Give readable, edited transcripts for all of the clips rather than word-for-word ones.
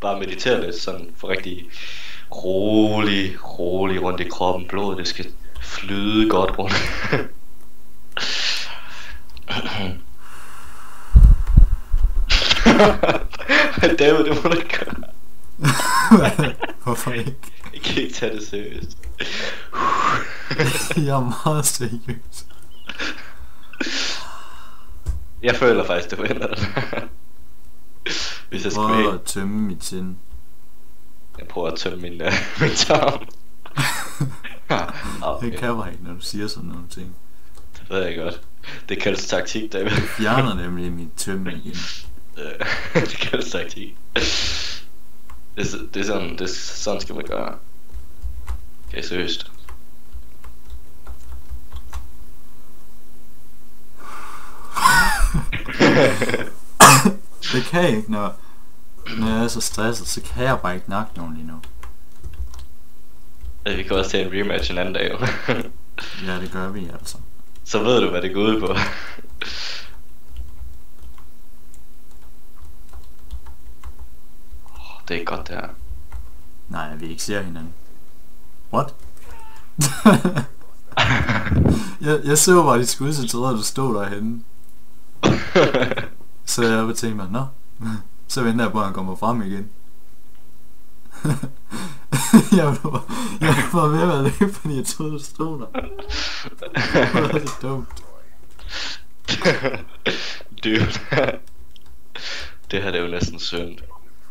bare meditere lidt, sådan for rigtig rolig rundt i kroppen. Blodet, det skal flyde godt rundt. David, det må du ikke gøre. Hvorfor ikke? Jeg kan ikke tage det seriøst. Jeg er meget seriøs. Jeg føler faktisk, det forhindrer dig. Hvis jeg skal Prøv med. at tømme mit sind. Jeg prøver at tømme min tarm. Det kan bare ikke, når du siger sådan nogle ting. Det ved jeg godt. Det kaldes taktik, David. Det fjerner nemlig mit tømme igen. Det kaldes taktik. Det er sådan skal man gøre. Okay, seriøst. Det kan jeg ikke, når jeg er så stresset, så kan jeg bare ikke nakke nogen lige nu. Vi kan også tage en rematch en anden dag, jo. Ja, det gør vi altså. Så ved du, hvad det går ud på. Det er ikke godt, det her. Nej, vi ikke ser hinanden. What? jeg så bare dit skud, så troede du stod derhenne. Så jeg vil tænke mig, nå. Så venter jeg på, at han kommer frem igen. jeg var ved at være løb, fordi jeg troede, du stod der. Det var så dumt. Dude. Det her det er jo næsten synd.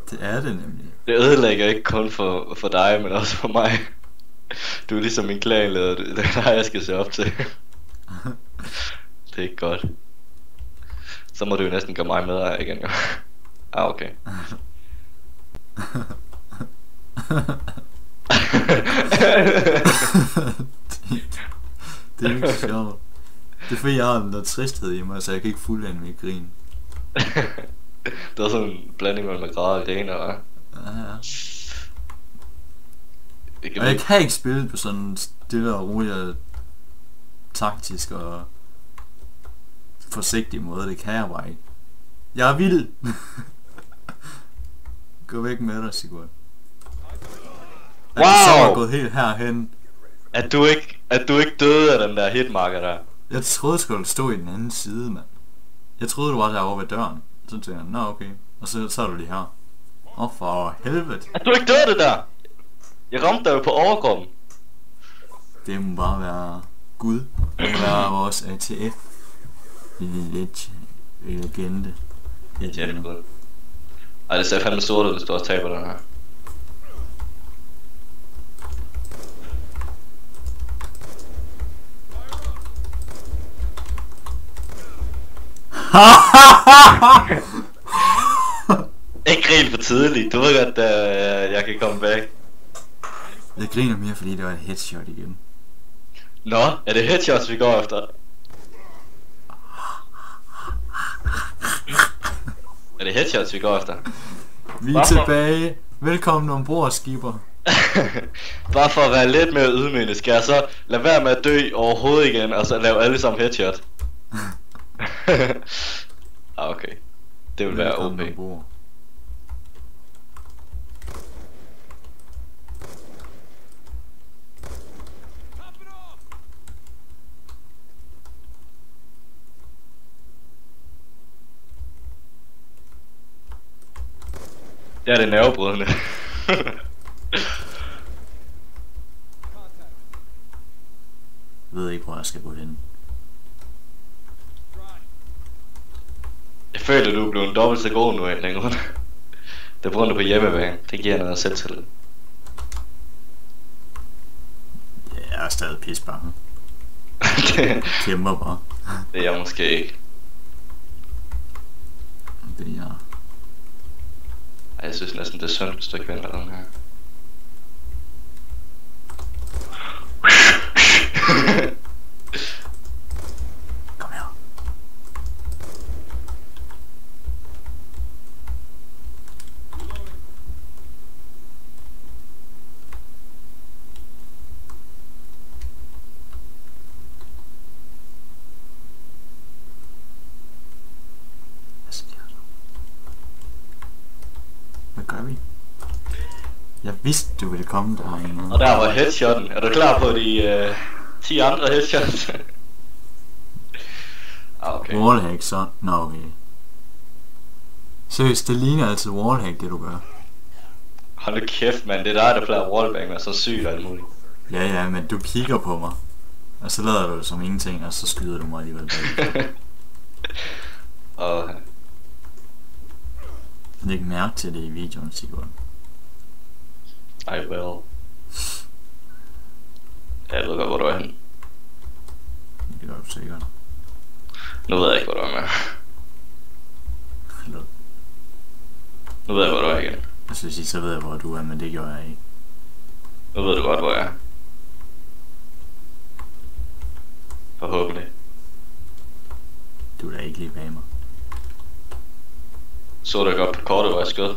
Det er det nemlig. Det ødelægger ikke kun for dig, men også for mig. Du er ligesom min klanleder, det er dig jeg skal se op til. Det er ikke godt. Så må du jo næsten gøre mig med dig igen, jo. Ah, okay. Det er ikke sjovt. Det er fordi jeg har noget tristhed i mig, så jeg kan ikke fuldende mit grin. Det er sådan en blanding mellem græd og griner, hva'? Ja. Og jeg kan ikke spille på sådan stille og rolig taktisk og forsigtig måde, det kan jeg bare ikke. Jeg er vild. Gå væk med dig, Sigurd. Wow! At du så er gået helt herhen. At du ikke døde af den der hitmarker der. Jeg troede sgu, du stod i den anden side, mand. Jeg troede, du var derovre ved døren. Så tænkte jeg, nå okay. Og så er du lige her. For helvede. At du ikke døde det der! Jeg ramte dig jo på overkroppen. Det må bare være Gud. Det må være vores ATF. Legende. Ja, det er godt. Ej, det ser fandme stort ud, hvis du også taber den her. Ikke grin for tidligt, du ved godt, at jeg kan komme back. Jeg griner mere, fordi det var et headshot igen. Nå, er det headshots vi går efter? Er det headshots vi går efter? Vi er tilbage. Velkommen ombord, skipper. Bare for at være lidt mere ydmygende, skal jeg så lade være med at dø overhovedet igen, og så lave alle sammen headshot? Okay. Det vil være OP. Ombord. Det er det nervebrydende. Jeg ved ikke, hvor jeg skal gå hen. Jeg føler, du er blevet dobbelt så god nu af længere. Det bruger du på hjemmebane. Det giver noget selvtillid. Jeg er stadig pisbange. Kæmper bare. Det er jeg måske ikke. Det er jeg. Ej, jeg synes næsten det er synd, hvis du ikke vinder den her. Kom her. Hvad sker der? Hvad gør vi? Jeg vidste, du ville komme der. Og der var headshotten. Er du klar på de 10 andre headshots? Okay. Wallhack, så. Nå, okay. Seriøst, det ligner altid wallhack, det du gør. Hold nu kæft, mand. Det er dig, der plejer wallbanger så sygt og alt muligt. Ja, men du kigger på mig. Og så lader du det som ingenting, og så skyder du mig alligevel bag. Og... Læg mærke til det i videoen, Sigurd. I will. Jeg ved godt, hvor du er henne. Det gør du sikkert. Nu ved jeg ikke, hvor du er med. Nu ved jeg, hvor du er igen. Jeg skulle sige, så ved jeg, hvor du er, men det gjorde jeg ikke. Nu ved du godt, hvor jeg er. Forhåbentlig. Du er da ikke lige bag mig. Så du godt på kortet, hvor jeg skød?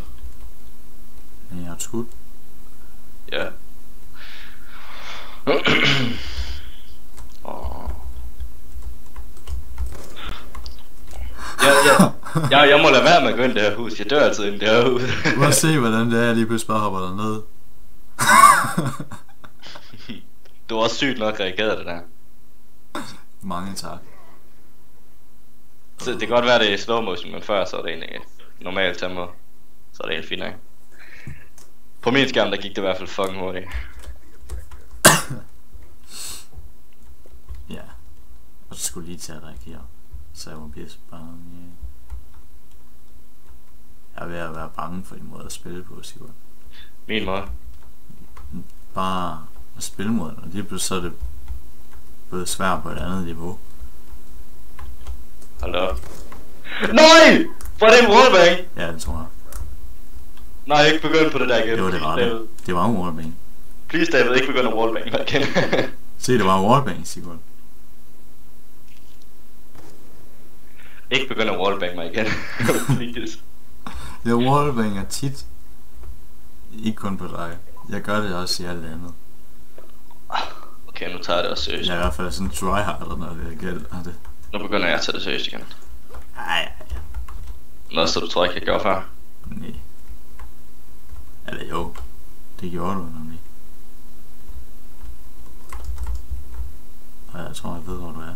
Men jeg har skudt. Ja. Jeg må lade være med at gå ind i det her hus. Jeg dør altid ind i det her hus. Prøv at se, hvordan det er, jeg lige pludselig bare hopper dernede. Du var også sygt nok reageret det der. Mange tak. Så det kan godt være, det er slow motion, men før så er det egentlig normalt tempo. Så er det helt fint, ikke? På min skærm, der gik det i hvert fald fucking hurtigt. Ja. Og så skulle lige til at reagere. Så jeg må blive bange. Jeg er ved at være bange for de måder at spille på, Sigurd. Min måde? Bare at spille mod den, og lige pludselig så er det blevet svært på et andet niveau. Hold op. Nej! Var det en wallbang? Ja, det tror jeg. Nej, ikke begynde på det der igen. Jo, det var det. Det var en wallbang. Please David, ikke begynde at wallbang igen. Se, det var en wallbang, Sigurd. Ikke begynde at wallbang mig igen. Please. Jeg wallbanger tit. Ikke kun på dig. Jeg gør det også i alt andet. Okay, nu tager jeg det også seriøst. Jeg er i hvert fald sådan tryharder, når det gælder det. Nu begynder jeg at tage det seriøst igen. Ja. Noget, så du tror ikke, jeg gør før? Nej. Eller jo. Det gjorde du nemlig. Og jeg tror, jeg ved, hvor du er.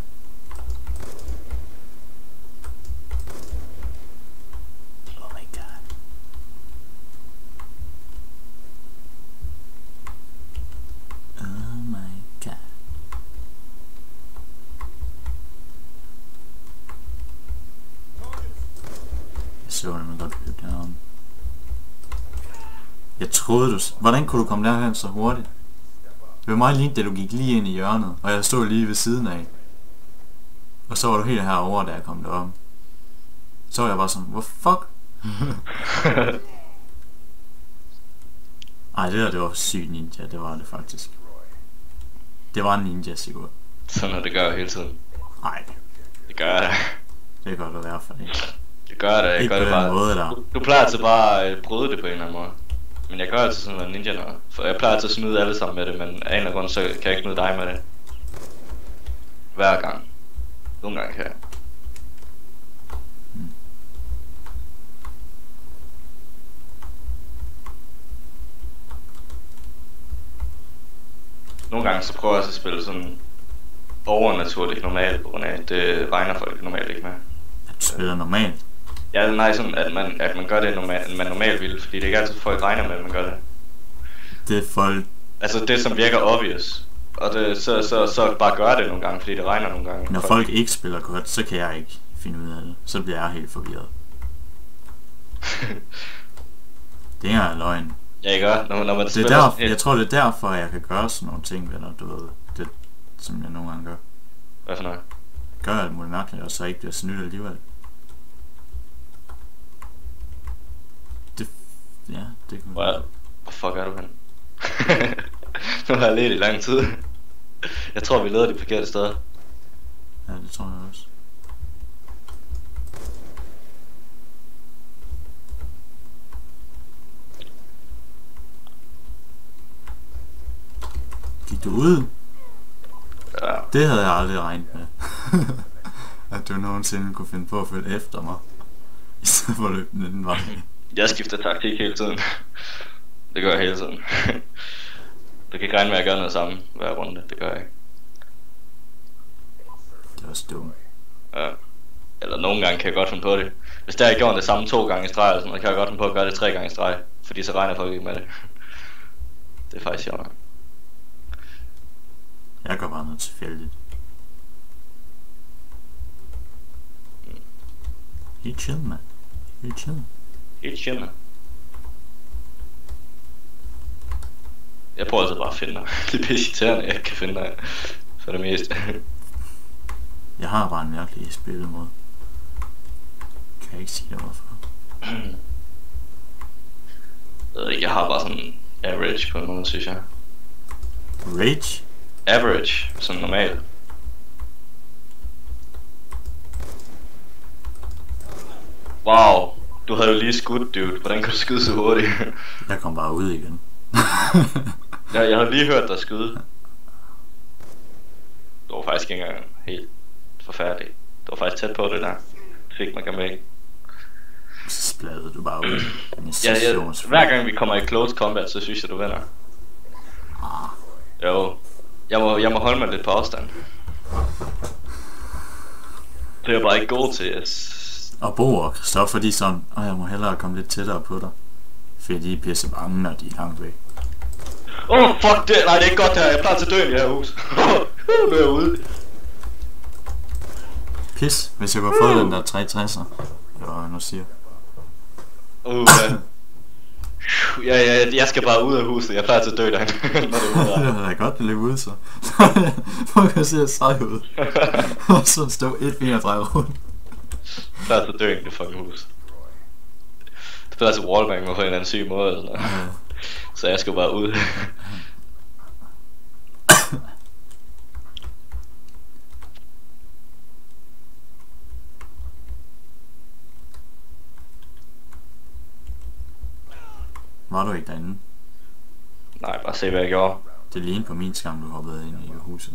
Oh my god. Oh my god. Jeg så nemlig godt løbe derom. Jeg troede du... Hvordan kunne du komme derhen så hurtigt? Det var meget lignende, da du gik lige ind i hjørnet, og jeg stod lige ved siden af. Og så var du helt herovre, da jeg kom derom. Så var jeg bare sådan, what fuck? Ej, det der, det var sygt ninja, det var det faktisk. Det var en ninja, Sigurd. Sådan noget, det gør jeg hele tiden. Nej, Det gør jeg. det kan godt være for det. Det gør jeg. Jeg Ikke gør på det den bare. måde der. Du plejer altid bare at bryde det på en eller anden måde. Men jeg gør altid sådan noget ninja noget. For jeg plejer altid at snyde alle sammen med det, men af en eller anden grund, så kan jeg ikke snyde dig med det. Hver gang. Nogle gange kan jeg. Nogle gange så prøver jeg også at spille sådan overnaturligt normalt, på grund af at det regner folk normalt ikke med. At du spiller normalt. Ja, nej, sådan at man gør det, man normalt vil, fordi det er ikke altid folk regner med, at man gør det. Det er folk... Altså det, som virker obvious. Og det, så bare gør det nogle gange, fordi det regner nogle gange. Når folk ikke spiller godt, så kan jeg ikke finde ud af det. Så bliver jeg helt forvirret. Det er en løgn. Ja, ikke også? Når man Det spiller er sådan jeg tror, det er derfor, jeg kan gøre sådan nogle ting, venner, du ved. Det, som jeg nogle gange gør. Hvad for noget? Gør alt muligt mærkeligt, og så ikke bliver snydt alligevel. Det... Ja, det kunne... Hvor fuck er du henne? Nu har jeg let i lang tid. Jeg tror, vi leder de forkerte steder. Ja, det tror jeg også. Gik du ud? Ja. Det havde jeg aldrig regnet med. At du nogensinde kunne finde på at følge efter mig. I stedet for at løbe den vej. Jeg skifter taktik hele tiden. Det gør jeg hele tiden. Du kan ikke regne med at gøre noget samme hver runde, det gør jeg ikke. Det er også dumt. Ja. Eller nogle gange kan jeg godt finde på det. Hvis der er gjort det samme 2 gange i streg, eller sådan noget, kan jeg godt finde på at gøre det 3 gange i streg. Fordi så regner folk ikke med det. Det er faktisk sjovt. Jeg gør bare noget tilfældigt. Helt chill, mand. Helt chill. Helt chill, mand. Jeg prøver altid bare at finde dig. Det er pisse irriterende, jeg ikke kan finde dig. For det meste. Jeg har bare en mærkelig spillemåde. Kan jeg ikke sige dig hvorfor. Jeg har bare sådan average på en måde, synes jeg. Rage? Average, sådan normalt. Wow, du havde jo lige skudt, dude. Hvordan kan du skyde så hurtigt? Jeg kom bare ud igen. Jeg havde lige hørt dig skyde. Det var faktisk ikke engang helt forfærdeligt. Det var faktisk tæt på det der. Det fik man gerne med. Så spladede du bare ud. Hver gang vi kommer i close combat, så synes jeg du vinder. Jo. Jeg må holde mig lidt på afstand. Det er jeg bare ikke god til. Og Bo og Christoffer, de er sådan, jeg må hellere komme lidt tættere på dig. Fordi de er pisse bange, når de er langt væk. Fuck det! Nej, det er ikke godt det her. Jeg er klar til at dø i det her hus. Nu er jeg ude. Pis, hvis jeg kunne have fået den der 360'er. Eller hvad jeg nu siger. Jeg skal bare ud af huset. Jeg er klar til at dø derhen. Når det er ude. Det er da godt at løbe ud så. Hvor kan jeg se sej ud. Og så stå 1,31 rundt. Klar til at dø i det fucking hus. Det bliver altså wallbang på en eller anden syg måde eller sådan noget. Så jeg skal bare ud. Var du ikke derinde? Nej, bare se hvad jeg gjorde. Det lignede på min skærm, du hoppede ind i huset.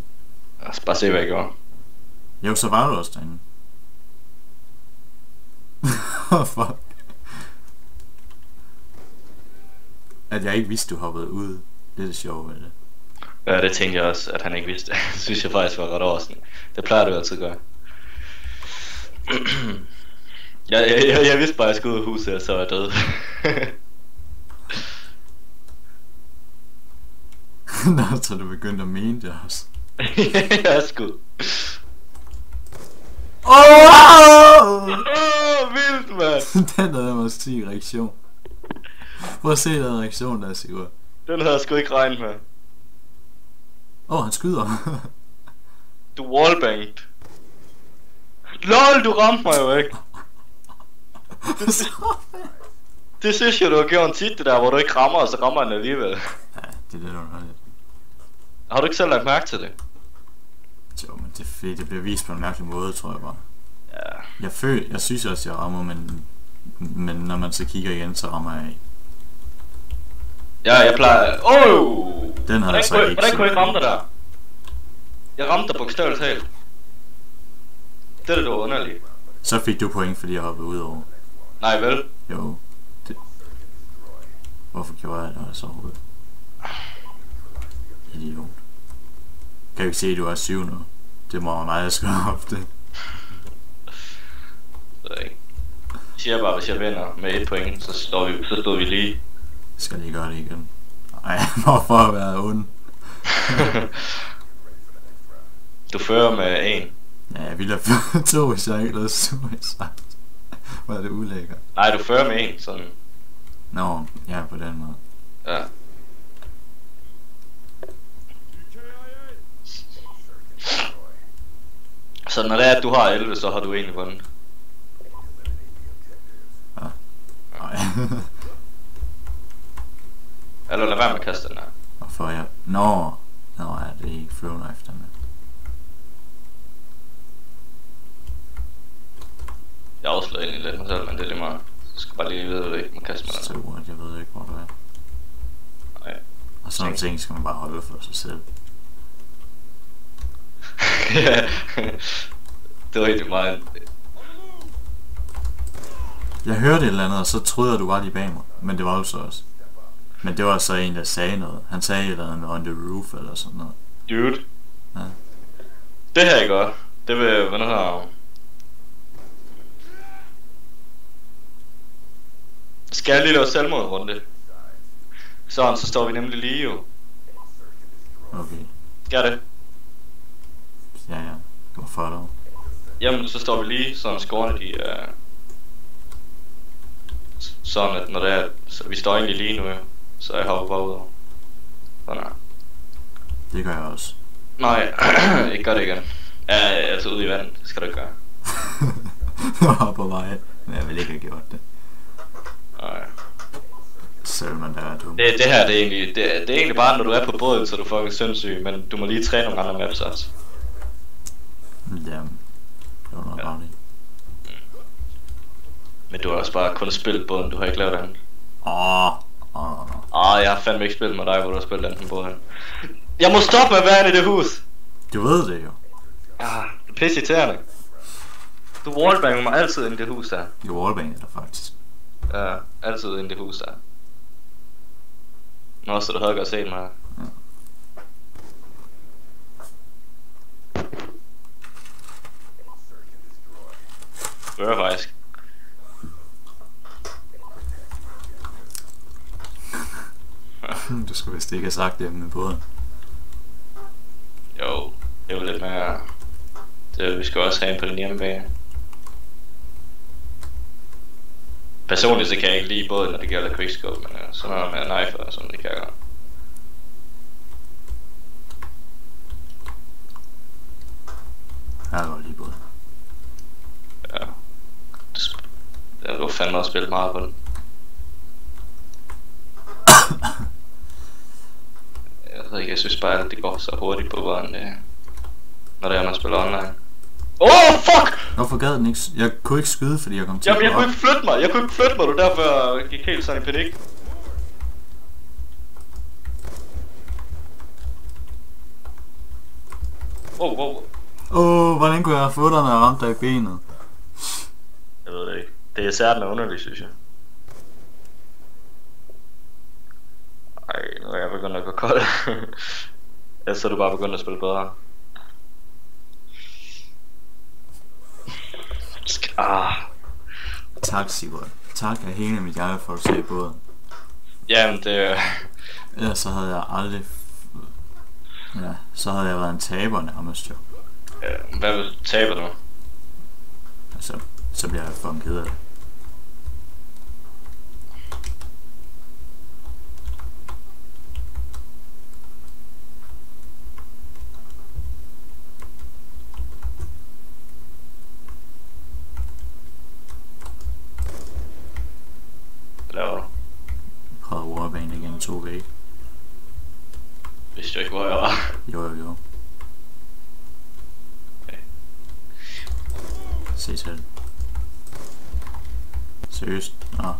Altså, bare se hvad jeg gjorde. Jo, så var du også derinde. Fuck. At jeg ikke vidste, du hoppede ud. Det er det sjove ved det. Ja, det tænkte jeg også, at han ikke vidste. Det synes jeg faktisk var ret overraskende. Det plejer du altid at gøre. Jeg vidste bare, at jeg skulle ud af huset, og så var jeg død. Nå, så du begyndte at mene det også. Jeg er sgu. Vildt, mand. Den havde mig sige reaktion. Prøv at se den reaktion der, Sigurd. Den havde jeg sgu ikke regnet med. Han skyder. Du wallbanged. LOL, du ramte mig jo ikke. Det synes jeg, du har gjort tit, det der, hvor du ikke rammer, og så rammer den alligevel. Ja, det er det, du har lidt. Har du ikke selv lagt mærke til det? Jo, men det er fordi, det bliver vist på en mærkelig måde, tror jeg bare. Ja. Jeg synes også, jeg rammer, men når man så kigger igen, så rammer jeg ikke. Ja, jeg plejer... Den havde jeg så ikke. Hvordan kunne jeg ramme dig der? Jeg ramte dig bogstaveligt talt. Det er det, du var underligt. Så fik du point, fordi jeg hoppede ud over. Nej, vel? Jo. Hvorfor gjorde jeg det, når jeg så hovedet? Idiot. Kan du ikke se, at du er 7 nu? Det må være mig, jeg skal op det. Jeg siger bare, hvis jeg vinder med 1 point, så står vi lige. Skal lige gøre det igen? Ej, hvorfor at være ond? Du fører med 1. Ja, jeg ville have ført 2, hvis jeg ikke lavede suicide. Hvor er det ulækkert. Nej, du fører med 1, sådan. Nå, ja, på den måde. Ja. Så når det er, at du har 11, så har du egentlig vundet. Ja. Nej. Eller lad være med at kaste den her. Hvorfor jeg... Nå, ja, det er ikke flow knife, den her. Jeg afslører egentlig lidt mig selv, men det er lige meget. Så skal bare lige vide, at du ikke må kaste med den. Så jeg ved ikke, hvor du er. Nej. Og sådan nogle ting skal man bare holde for sig selv. Ja. Det var helt meget. Jeg hørte et eller andet, og så troede jeg, du var lige bag mig. Men det var du så også. Men det var så en, der sagde noget. Han sagde et eller andet med on the roof eller sådan noget. Dude. Ja. Det her ikke godt. Det vil, hvad nu her... Skal jeg lige lave selvmordrunde? Sådan, så står vi nemlig lige jo. Okay. Skal det? Ja. Hvorfor dog? Jamen, så står vi lige, sådan skårene de sådan at når det er, så vi står egentlig lige nu, ja. Så jeg hopper bare ud over. Sådan her. Det gør jeg også. Nej, ikke gør det igen. Ja, altså ude i vandet, det skal du ikke gøre. Jeg var på vej, men jeg vil ikke have gjort det. Nej. Selv man der er dum. Det her, det er egentlig bare, når du er på båden, så er du fucking sindssyg, men du må lige træne nogle andre maps også. Jamen, det var nok ret i. Men du har også bare kun spillet båden, du har ikke lavet andet. Jeg har fandme ikke spillet med dig, hvor du har spillet enten båden. Jeg må stoppe med at være inde i det hus! Du ved det jo. Det er pisse irriterende. Du wallbanger mig altid inde i det hus der. Jeg wallbanger dig faktisk. Ja, altid inde i det hus der. Nå, så du havde godt set mig. Ja. Det er faktisk. Du skulle vist ikke have sagt det med båden. Jo, det var lidt mere... vi skal også have en på den hjemmebane. Personligt så kan jeg ikke lide båden, når det gælder quickscope, men sådan noget med knife og sådan, det kan jeg gøre. Jeg var lige båden. Ja. Det var fandme også spillet meget på den. Jeg ved ikke, jeg synes bare, at det går så hurtigt på båden, når det er, man spiller online. Fuck! Hvorfor gad den ikke? Jeg kunne ikke skyde, fordi jeg kom til Jamen, jeg kunne ikke flytte mig, det var derfor jeg gik helt sådan i panik. Hvordan kunne jeg have fået dig, når jeg ramte dig i benet? Jeg ved det ikke. Det er særligt underligt, synes jeg. Ej, nu er jeg begyndt at gå kold. Ellers er du bare begyndt at spille bedre. Tak, Sigurd. Tak af hele mit hjerte for at se båden. Jamen, det... Ellers så havde jeg aldrig... Ja, så havde jeg været en taber nærmest jo. Hvad taber du? Altså, så bliver jeg fucking ked af det. Prøvede warbane igen 2 væk. Vidste du ikke, hvor jeg var? Jo. Okay. Se selv. Seriøst? Nå.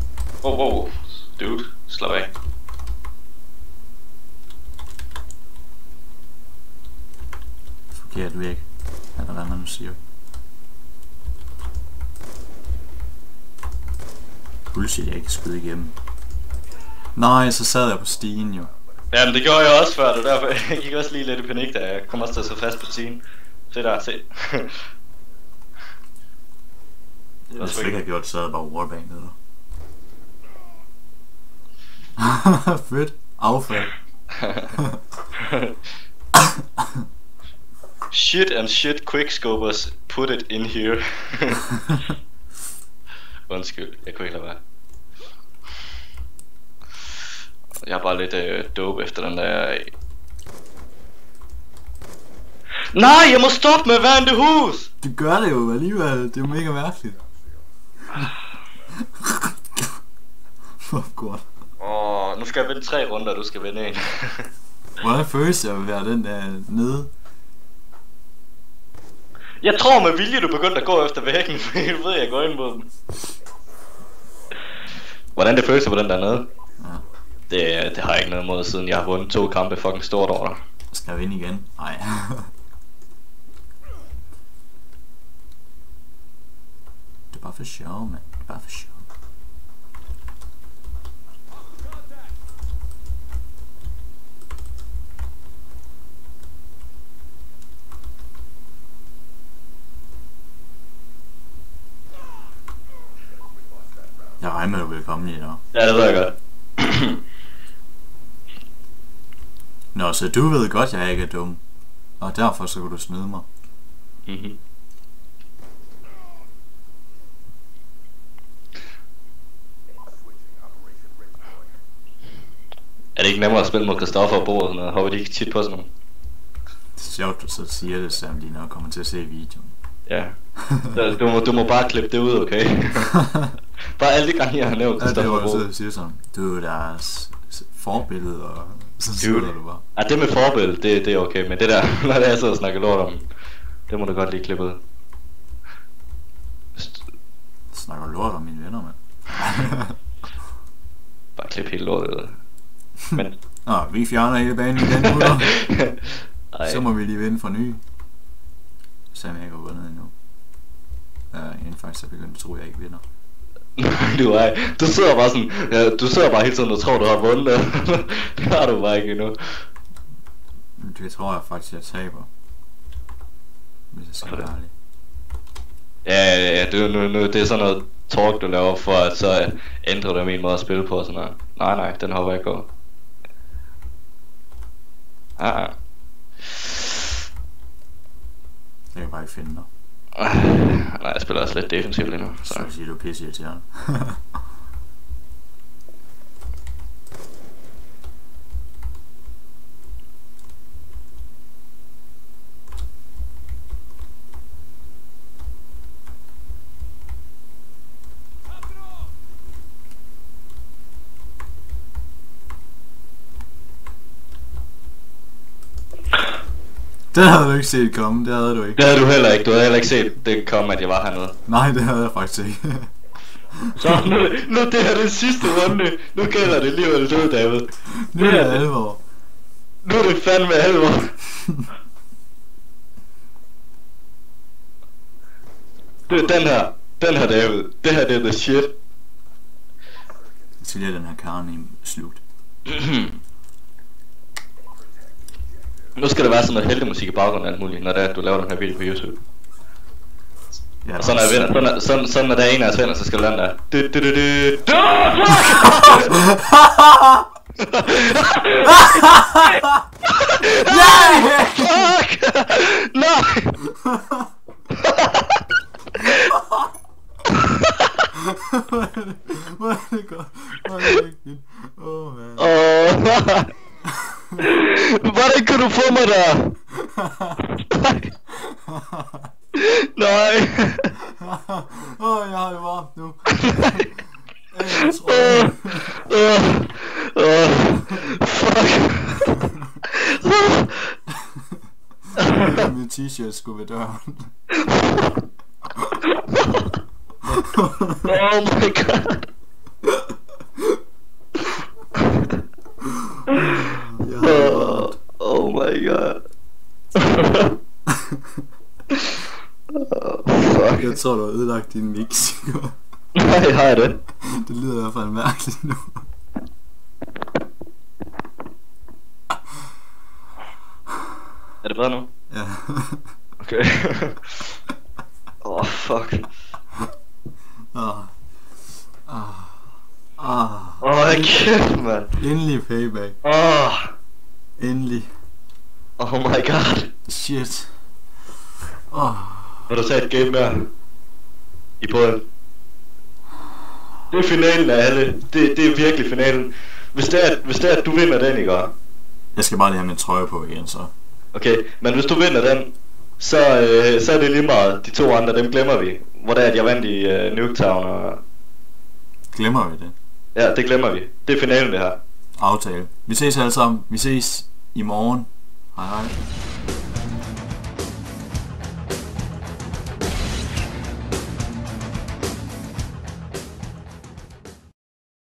Wow. Dude, slap af. Forkert væk. Eller hvad man nu siger. Bullshit, jeg ikke skyde igennem. Nej, så sad jeg på stigen jo. Jamen det gjorde jeg også før, det derfor jeg gik også lige lidt i panik, da jeg kom også til at sidde fast på stigen. Se der, se. Hvis du ikke havde gjort det, så havde jeg bare warbanket dig. Fedt. Affald. Shit quickscopers, put it in here. Undskyld, jeg kunne ikke lade være. Jeg er bare lidt dope efter den der... Nej, jeg må stoppe med at være i det hus! Du gør det jo alligevel, det er jo mega mærkeligt. Hvor godt. Nu skal jeg vinde 3 runder, og du skal vinde 1. Hvordan føles det at være den der nede? Jeg tror med vilje, du begyndte at gå efter væggen, for jeg ved, jeg går ind mod dem. Hvordan det føles på den der nede? Ja. Det har jeg ikke noget mod, siden jeg har vundet 2 kampe fucking stort over dig. Skal jeg vinde igen? Nej. Det er bare for sjov, mand. Det er bare for sjov. Jeg regner med, at du vil komme lige der. Ja, det ved jeg godt. Nå, så du ved godt, jeg ikke er dum. Og derfor så kan du snyde mig. Mhm. Er det ikke nemmere at spille mod Christoffer og Bo og sådan noget? Hopper de ikke tit på sådan noget? Det er sjovt, du så siger det, selvom de nok kommer til at se videoen. Ja. Du må bare klippe det ud, okay? Bare alle de gange, jeg har nævnt Christoffer og Bo. Ja, det var jo så siger sådan, du er deres forbillede, og så sidder du bare. Ja, det med forbillede, det er okay, men det der, når det er så og snakker lort om, det må du godt lige klippe ud. Snakker lort om mine venner, mand. Bare klip hele lortet ud. Men... Nå, vi fjerner hele banen i den gutter. Så må vi lige vinde for ny. Selvom jeg ikke har vundet endnu. Inden faktisk er begyndt at tro, at jeg ikke vinder. Du sidder bare sådan, ja, du sidder bare hele tiden og tror, du har vundet. Det har du bare ikke endnu. Det tror jeg faktisk, jeg taber. Hvis jeg skal være ærlig. Ja, det er sådan noget talk, du laver for at så ændre det min måde at spille på og sådan noget. Nej, den hopper ikke på. Ja. Jeg kan bare ikke finde dig. Nej, jeg spiller også lidt defensivt lige nu. Så siger du pisse irriterende. Det havde du ikke set komme, det havde du ikke. Det havde du heller ikke, du havde heller ikke set det komme, at jeg var hernede. Nej, det havde jeg faktisk ikke. Så nu det her det sidste runde, nu gælder det alligevel død, David. Nu er det alvor. Nu er det fandme alvor. Den her David, det her det er the shit. Så bliver den her karne slut. Nu skal der være sådan noget heltemusik i baggrunden og alt muligt, når det er, at du laver den her video på YouTube. Ja, og så når, sådan når der er en af os vinder, så skal der den der. Nej! Fuck! Nej! Hvor er det godt? Hvor er det vigtigt? Åh, man. Hvordan kunne du få mig der? Nej. Jeg har det varmt nu. Fuck. Min t-shirt skulle ved døren. Oh my god. Oh my god. Fuck. Jeg tror du har ødelagt din mix. Nej, har jeg det? Det lyder i hvert fald mærkeligt nu. Er det bedre nu? Ja. Okay. Fuck. Kæft, mand. Endelig payback. Endelig. Oh my god. Shit. Vil du tage et game mere? I båden. Det er finalen af alle. Det er virkelig finalen. Hvis det er, at du vinder den, ikke? Jeg skal bare lige have min trøje på igen, så. Okay, men hvis du vinder den, så er det lige meget. De to andre, dem glemmer vi. Hvor det er, at jeg vandt i Nuketown og... Glemmer vi det? Ja, det glemmer vi. Det er finalen, det her. Aftale. Vi ses alle sammen. Vi ses i morgen. Hej hej.